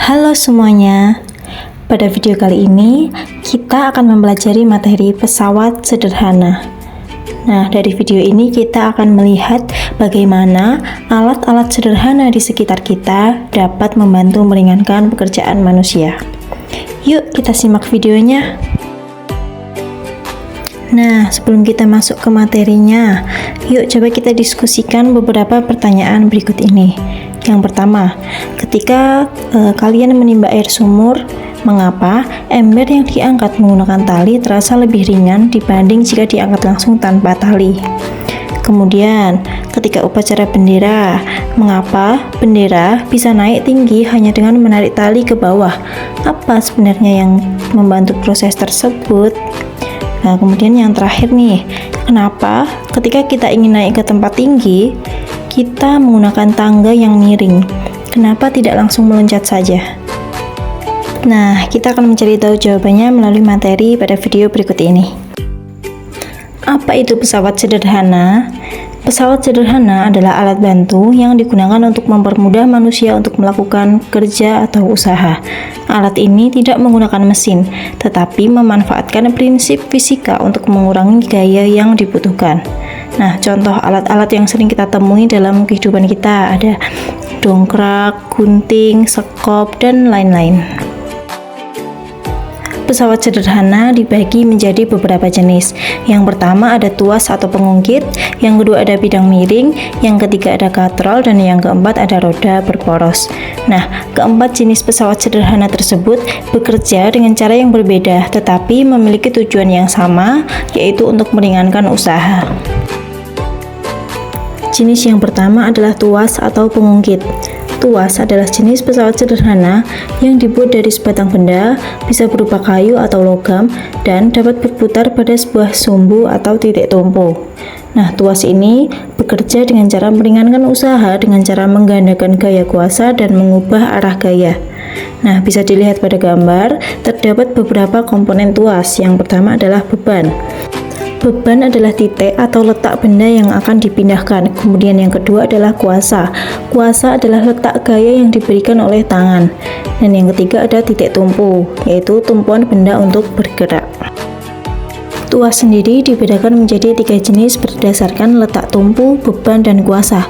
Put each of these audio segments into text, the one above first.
Halo semuanya, pada video kali ini kita akan mempelajari materi pesawat sederhana. Nah, dari video ini kita akan melihat bagaimana alat-alat sederhana di sekitar kita dapat membantu meringankan pekerjaan manusia. Yuk kita simak videonya. Nah, sebelum kita masuk ke materinya, yuk coba kita diskusikan beberapa pertanyaan berikut ini. Yang pertama, ketika kalian menimba air sumur, mengapa ember yang diangkat menggunakan tali terasa lebih ringan dibanding jika diangkat langsung tanpa tali? Kemudian, ketika upacara bendera, mengapa bendera bisa naik tinggi hanya dengan menarik tali ke bawah? Apa sebenarnya yang membantu proses tersebut? Nah, kemudian yang terakhir nih, kenapa ketika kita ingin naik ke tempat tinggi, kita menggunakan tangga yang miring? Kenapa tidak langsung meloncat saja? Nah, kita akan mencari tahu jawabannya melalui materi pada video berikut ini. Apa itu pesawat sederhana? Pesawat sederhana adalah alat bantu yang digunakan untuk mempermudah manusia untuk melakukan kerja atau usaha. Alat ini tidak menggunakan mesin, tetapi memanfaatkan prinsip fisika untuk mengurangi gaya yang dibutuhkan. Nah, contoh alat-alat yang sering kita temui dalam kehidupan kita ada dongkrak, gunting, sekop, dan lain-lain. Pesawat sederhana dibagi menjadi beberapa jenis. Yang pertama ada tuas atau pengungkit, yang kedua ada bidang miring, yang ketiga ada katrol, dan yang keempat ada roda berporos. Nah, keempat jenis pesawat sederhana tersebut bekerja dengan cara yang berbeda, tetapi memiliki tujuan yang sama, yaitu untuk meringankan usaha. Jenis yang pertama adalah tuas atau pengungkit. Tuas adalah jenis pesawat sederhana yang dibuat dari sebatang benda, bisa berupa kayu atau logam, dan dapat berputar pada sebuah sumbu atau titik tumpu. Nah, tuas ini bekerja dengan cara meringankan usaha dengan cara menggandakan gaya kuasa dan mengubah arah gaya. Nah, bisa dilihat pada gambar, terdapat beberapa komponen tuas. Yang pertama adalah beban. Beban adalah titik atau letak benda yang akan dipindahkan. Kemudian yang kedua adalah kuasa. Kuasa adalah letak gaya yang diberikan oleh tangan. Dan yang ketiga ada titik tumpu, yaitu tumpuan benda untuk bergerak. Tuas sendiri dibedakan menjadi 3 jenis berdasarkan letak tumpu, beban, dan kuasa.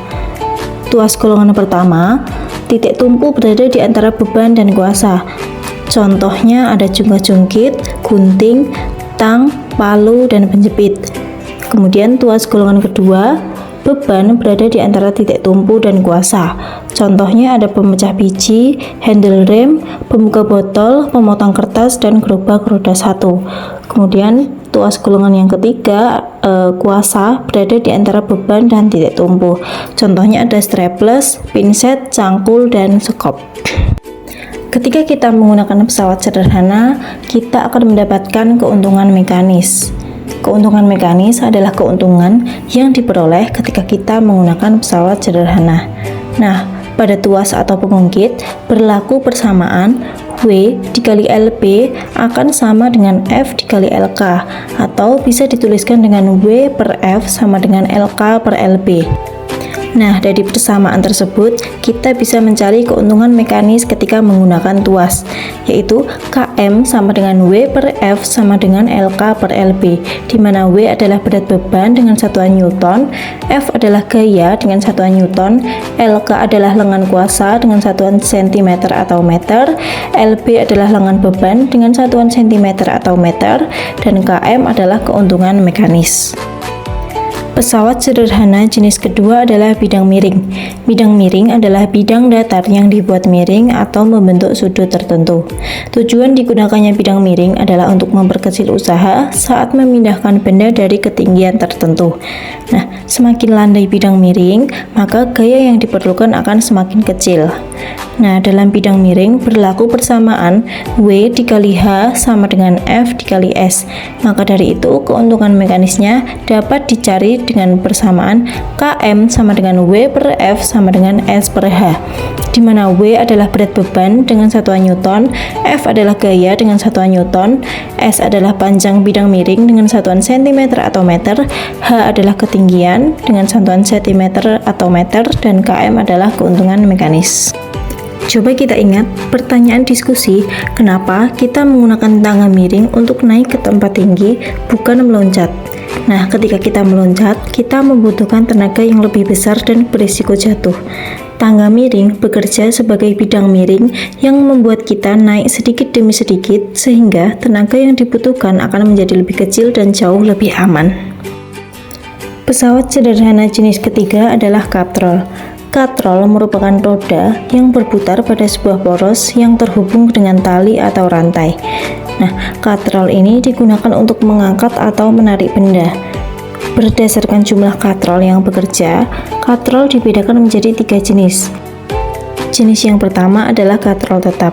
Tuas golongan pertama, titik tumpu berada di antara beban dan kuasa. Contohnya ada jungkit, gunting, tang, palu, dan penjepit. Kemudian tuas golongan kedua, beban berada di antara titik tumpu dan kuasa. Contohnya ada pemecah biji, handle rem, pembuka botol, pemotong kertas, dan gerobak roda 1. Kemudian tuas golongan yang ketiga, kuasa berada di antara beban dan titik tumpu. Contohnya ada strapless, pinset, cangkul, dan sekop. Ketika kita menggunakan pesawat sederhana, kita akan mendapatkan keuntungan mekanis. Keuntungan mekanis adalah keuntungan yang diperoleh ketika kita menggunakan pesawat sederhana. Nah, pada tuas atau pengungkit, berlaku persamaan W dikali LP akan sama dengan F dikali LK, atau bisa dituliskan dengan W per F sama dengan LK per LP. Nah, dari persamaan tersebut, kita bisa mencari keuntungan mekanis ketika menggunakan tuas, yaitu Km sama dengan W per F sama dengan LK per LP, di mana W adalah berat beban dengan satuan Newton, F adalah gaya dengan satuan Newton, LK adalah lengan kuasa dengan satuan cm atau meter, LP adalah lengan beban dengan satuan cm atau meter, dan Km adalah keuntungan mekanis. Pesawat sederhana jenis kedua adalah bidang miring. Bidang miring adalah bidang datar yang dibuat miring atau membentuk sudut tertentu. Tujuan digunakannya bidang miring adalah untuk memperkecil usaha saat memindahkan benda dari ketinggian tertentu. Nah, semakin landai bidang miring, maka gaya yang diperlukan akan semakin kecil. Nah, dalam bidang miring berlaku persamaan W dikali H sama dengan F dikali S. Maka dari itu, keuntungan mekanisnya dapat dicari dengan persamaan Km sama dengan W per F sama dengan S per H, di mana W adalah berat beban dengan satuan Newton, F adalah gaya dengan satuan Newton, S adalah panjang bidang miring dengan satuan cm atau meter, H adalah ketinggian dengan satuan cm atau meter, dan Km adalah keuntungan mekanis. Coba kita ingat pertanyaan diskusi, kenapa kita menggunakan tangga miring untuk naik ke tempat tinggi, bukan meloncat. Nah, ketika kita meloncat, kita membutuhkan tenaga yang lebih besar dan berisiko jatuh. Tangga miring bekerja sebagai bidang miring yang membuat kita naik sedikit demi sedikit, sehingga tenaga yang dibutuhkan akan menjadi lebih kecil dan jauh lebih aman. Pesawat sederhana jenis ketiga adalah katrol. Katrol merupakan roda yang berputar pada sebuah poros yang terhubung dengan tali atau rantai. Nah, katrol ini digunakan untuk mengangkat atau menarik benda. Berdasarkan jumlah katrol yang bekerja, katrol dibedakan menjadi 3 jenis. Jenis yang pertama adalah katrol tetap.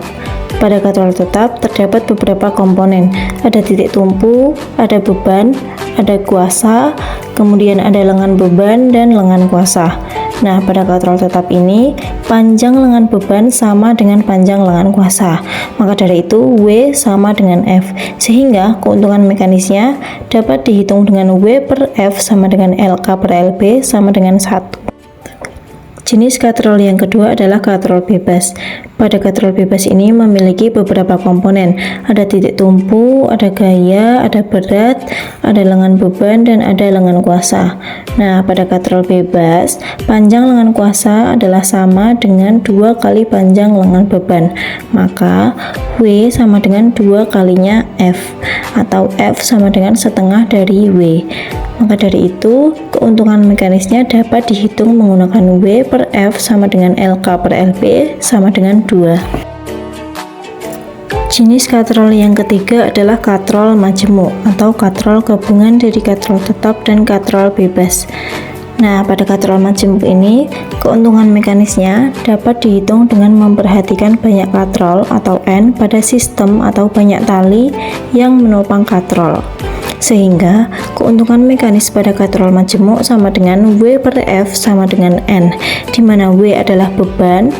Pada katrol tetap terdapat beberapa komponen. Ada titik tumpu, ada beban, ada kuasa, kemudian ada lengan beban dan lengan kuasa. Nah, pada katrol tetap ini, panjang lengan beban sama dengan panjang lengan kuasa. Maka dari itu, W sama dengan F. Sehingga keuntungan mekanisnya dapat dihitung dengan W per F sama dengan LK per LB sama dengan 1. Jenis katrol yang kedua adalah katrol bebas. Pada katrol bebas ini memiliki beberapa komponen. Ada titik tumpu, ada gaya, ada berat, ada lengan beban, dan ada lengan kuasa. Nah, pada katrol bebas, panjang lengan kuasa adalah sama dengan 2 kali panjang lengan beban. Maka, W sama dengan 2 kalinya F, atau F sama dengan setengah dari W. Maka dari itu, keuntungan mekanisnya dapat dihitung menggunakan W per F sama dengan LK per LB sama dengan 2. Jenis katrol yang ketiga adalah katrol majemuk atau katrol gabungan dari katrol tetap dan katrol bebas. Nah, pada katrol majemuk ini, keuntungan mekanisnya dapat dihitung dengan memperhatikan banyak katrol atau N pada sistem atau banyak tali yang menopang katrol. Sehingga keuntungan mekanis pada katrol majemuk sama dengan W per F sama dengan N, di mana W adalah beban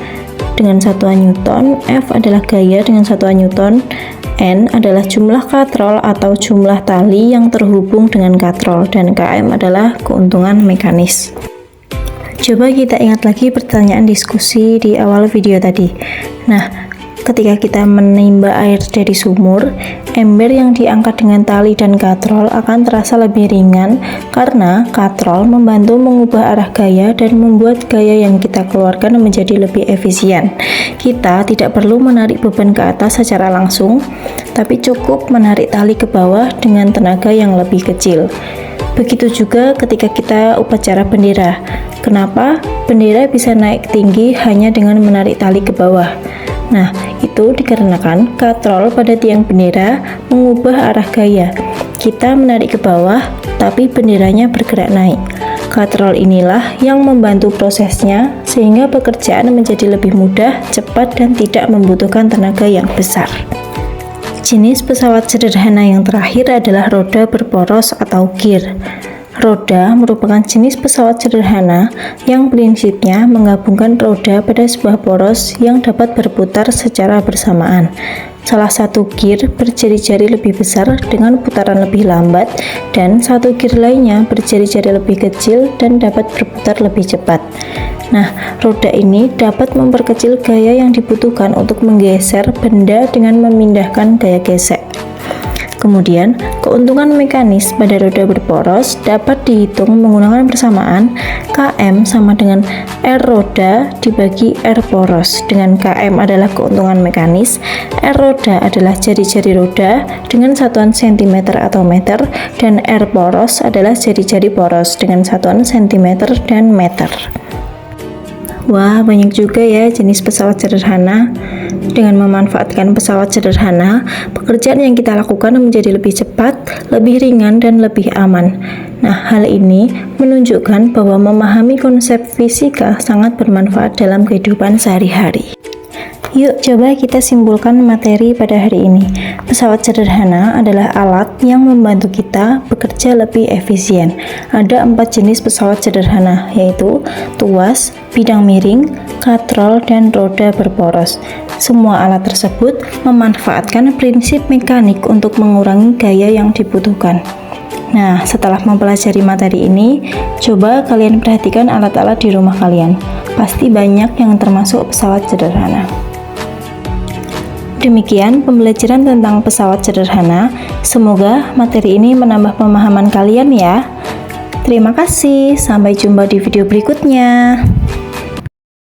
dengan satuan Newton, F adalah gaya dengan satuan Newton, N adalah jumlah katrol atau jumlah tali yang terhubung dengan katrol, dan Km adalah keuntungan mekanis. Coba kita ingat lagi pertanyaan diskusi di awal video tadi. Nah, ketika kita menimba air dari sumur, ember yang diangkat dengan tali dan katrol akan terasa lebih ringan karena katrol membantu mengubah arah gaya dan membuat gaya yang kita keluarkan menjadi lebih efisien. Kita tidak perlu menarik beban ke atas secara langsung, tapi cukup menarik tali ke bawah dengan tenaga yang lebih kecil. Begitu juga ketika kita upacara bendera. Kenapa bendera bisa naik tinggi hanya dengan menarik tali ke bawah? Nah, itu dikarenakan katrol pada tiang bendera mengubah arah gaya. Kita menarik ke bawah, tapi benderanya bergerak naik. Katrol inilah yang membantu prosesnya, sehingga pekerjaan menjadi lebih mudah, cepat, dan tidak membutuhkan tenaga yang besar. Jenis pesawat sederhana yang terakhir adalah roda berporos atau gear. Roda merupakan jenis pesawat sederhana yang prinsipnya menggabungkan roda pada sebuah poros yang dapat berputar secara bersamaan. Salah satu gear berjari-jari lebih besar dengan putaran lebih lambat, dan satu gear lainnya berjari-jari lebih kecil dan dapat berputar lebih cepat. Nah, roda ini dapat memperkecil gaya yang dibutuhkan untuk menggeser benda dengan memindahkan gaya gesek. Kemudian, keuntungan mekanis pada roda berporos dapat dihitung menggunakan persamaan Km sama dengan R roda dibagi R poros, dengan Km adalah keuntungan mekanis, R roda adalah jari-jari roda dengan satuan cm atau meter, dan R poros adalah jari-jari poros dengan satuan cm dan meter. Wah, banyak juga ya jenis pesawat sederhana. Dengan memanfaatkan pesawat sederhana, pekerjaan yang kita lakukan menjadi lebih cepat, lebih ringan, dan lebih aman. Nah, hal ini menunjukkan bahwa memahami konsep fisika sangat bermanfaat dalam kehidupan sehari-hari. Yuk, coba kita simpulkan materi pada hari ini. Pesawat sederhana adalah alat yang membantu kita bekerja lebih efisien. Ada 4 jenis pesawat sederhana, yaitu tuas, bidang miring, katrol, dan roda berporos. Semua alat tersebut memanfaatkan prinsip mekanik untuk mengurangi gaya yang dibutuhkan. Nah, setelah mempelajari materi ini, coba kalian perhatikan alat-alat di rumah kalian. Pasti banyak yang termasuk pesawat sederhana. Demikian pembelajaran tentang pesawat sederhana. Semoga materi ini menambah pemahaman kalian ya. Terima kasih, sampai jumpa di video berikutnya.